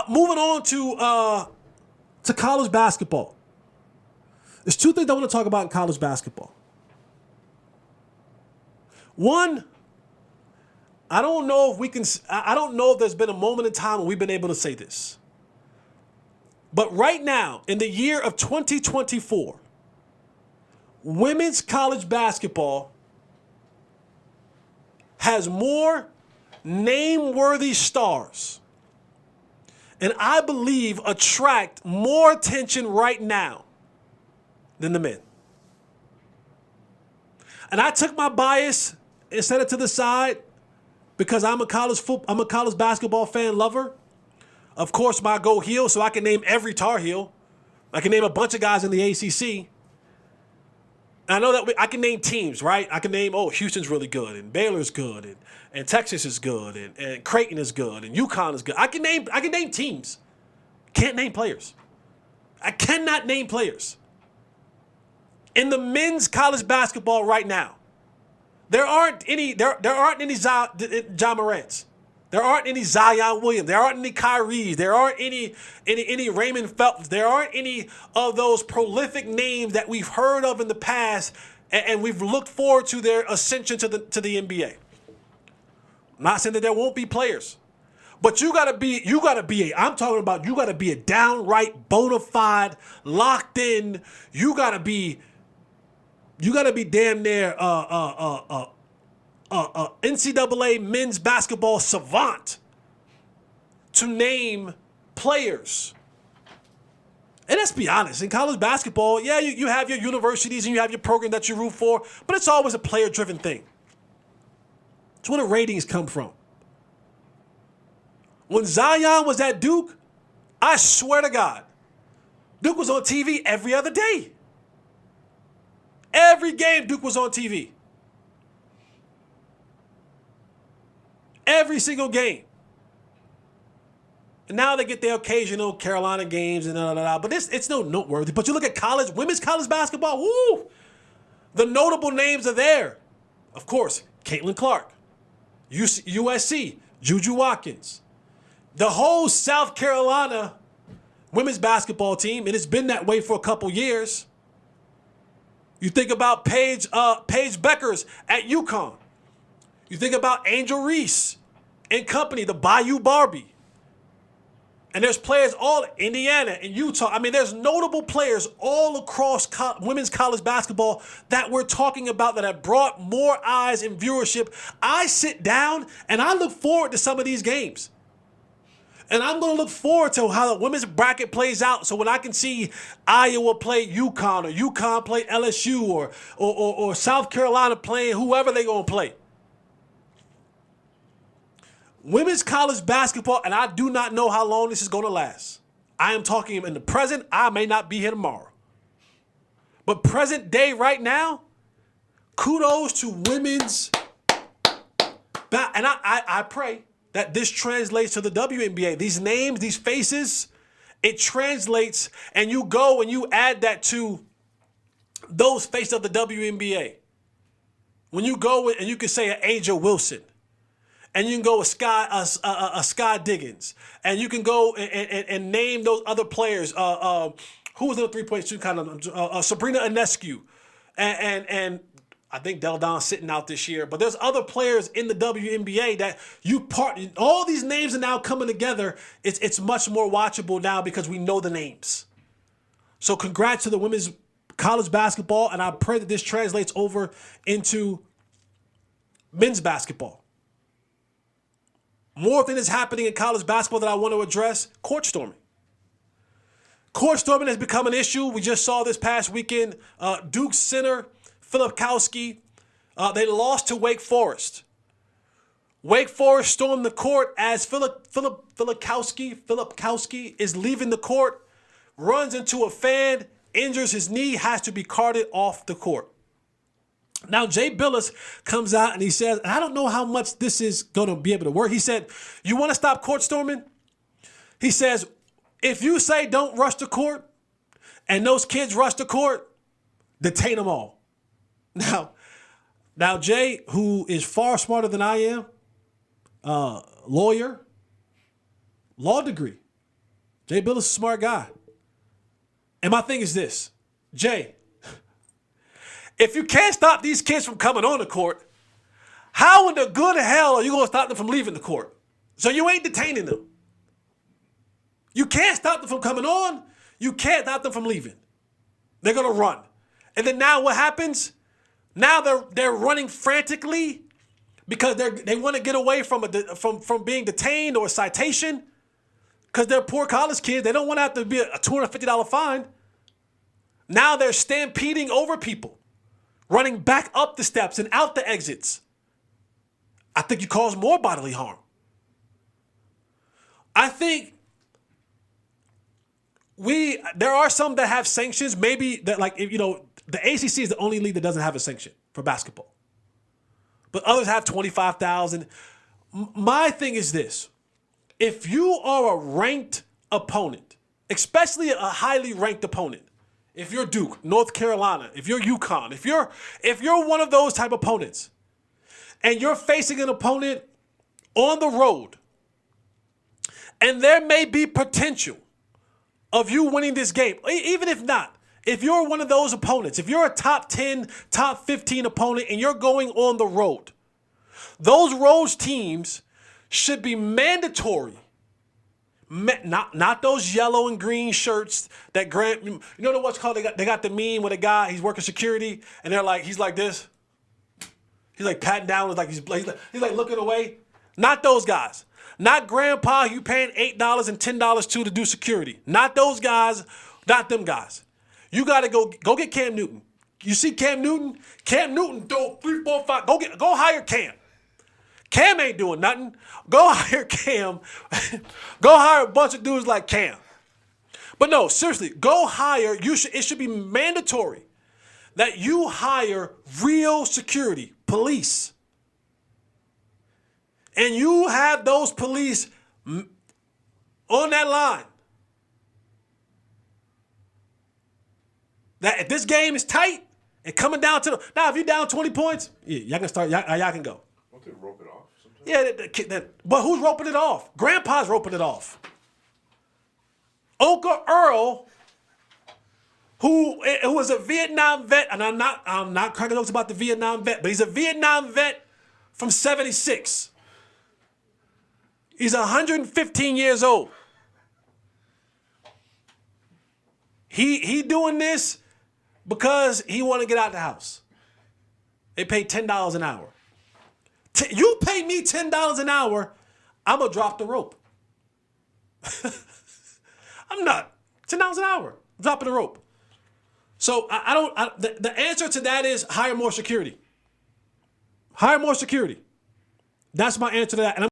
Moving on to college basketball. There's two things I want to talk about in college basketball. One, I don't know if there's been a moment in time when we've been able to say this. But right now, in the year of 2024, women's college basketball has more name-worthy stars, and I believe attract more attention right now than the men. And I took my bias and set it to the side because I'm a college basketball fan lover. Of course, my go heel, so I can name every Tar Heel. I can name a bunch of guys in the ACC. I know that I can name teams, right? I can name, Houston's really good, and Baylor's good, and Texas is good, and Creighton is good, and UConn is good. I can name teams. Can't name players. I cannot name players. In the men's college basketball right now, there aren't any Ja Morants. There aren't any Zion Williams. There aren't any Kyries. There aren't any Raymond Feltons. There aren't any of those prolific names that we've heard of in the past, and we've looked forward to their ascension to the NBA. I'm not saying that there won't be players, but you gotta be a downright bona fide, locked in. You gotta be damn near NCAA men's basketball savant to name players. And let's be honest, in college basketball, yeah, you have your universities and you have your program that you root for, but it's always a player-driven thing. It's where the ratings come from. When Zion was at Duke, I swear to God, Duke was on TV every other day. Every game Duke was on TV. Every single game. And now they get their occasional Carolina games and but it's no noteworthy. But you look at women's college basketball, woo! The notable names are there. Of course, Caitlin Clark, USC, Juju Watkins. The whole South Carolina women's basketball team, and it's been that way for a couple years. You think about Paige Beckers at UConn. You think about Angel Reese and company, the Bayou Barbie. And there's players all Indiana and Utah. I mean, there's notable players all across women's college basketball that we're talking about that have brought more eyes and viewership. I sit down and I look forward to some of these games. And I'm going to look forward to how the women's bracket plays out. So when I can see Iowa play UConn or UConn play LSU or South Carolina playing whoever they're going to play. Women's college basketball, and I do not know how long this is going to last. I am talking in the present. I may not be here tomorrow. But present day right now, kudos to women's and I pray that this translates to the WNBA. These names, these faces, it translates, and you go and you add that to those faces of the WNBA. When you go and you can say an Aja Wilson, and you can go with Sky Diggins, and you can go and name those other players. Who was in the three-point shooting kind of Sabrina Ionescu, and I think Del Don's sitting out this year. But there's other players in the WNBA that all these names are now coming together. It's much more watchable now because we know the names. So congrats to the women's college basketball, and I pray that this translates over into men's basketball. More thing is happening in college basketball that I want to address: court storming. Court storming has become an issue. We just saw this past weekend. Duke center Filipkowski, they lost to Wake Forest. Wake Forest stormed the court as Filipkowski is leaving the court, runs into a fan, injures his knee, has to be carted off the court. Now, Jay Billis comes out and he says, and I don't know how much this is going to be able to work. He said, you want to stop court storming? He says, if you say don't rush the court and those kids rush the court, detain them all. Now Jay, who is far smarter than I am, lawyer, law degree, Jay Bilas is a smart guy. And my thing is this, Jay, if you can't stop these kids from coming on the court, how in the good hell are you going to stop them from leaving the court? So you ain't detaining them. You can't stop them from coming on. You can't stop them from leaving. They're going to run. And then now what happens? Now they're running frantically because they want to get away from being detained or a citation because they're poor college kids. They don't want to have to be a $250 fine. Now they're stampeding over people, running back up the steps and out the exits. I think you cause more bodily harm. I think there are some that have sanctions. Maybe that, like, if, the ACC is the only league that doesn't have a sanction for basketball, but others have 25,000. My thing is this: if you are a ranked opponent, especially a highly ranked opponent, if you're Duke, North Carolina, if you're UConn, if you're one of those type of opponents, and you're facing an opponent on the road, and there may be potential of you winning this game, even if not, if you're one of those opponents, if you're a top 10, top 15 opponent and you're going on the road, those road teams should be mandatory. Not those yellow and green shirts that Grant, you know what's called? They got the meme with a guy, he's working security, and he's like this. He's like patting down, he's like looking away. Not those guys. Not grandpa you paying $8 and $10 to do security. Not those guys, not them guys. You got to go get Cam Newton. You see Cam Newton? Cam Newton do 3, 4, 5. Go hire Cam. Cam ain't doing nothing. Go hire Cam. Go hire a bunch of dudes like Cam. But no, seriously, go hire. It should be mandatory that you hire real security, police. And you have those police on that line. That if this game is tight and coming down to now, if you're down 20 points, y'all can start. Y'all can go. Don't they rope it off sometimes? Yeah, but who's roping it off? Grandpa's roping it off. Uncle Earl, who was a Vietnam vet, and I'm not cracking jokes about the Vietnam vet, but he's a Vietnam vet from '76. He's 115 years old. He doing this because he want to get out the house. They pay $10 an hour. You pay me $10 an hour, I'm going to drop the rope. I'm not. $10 an hour, I'm dropping the rope. So the answer to that is hire more security. Hire more security. That's my answer to that. And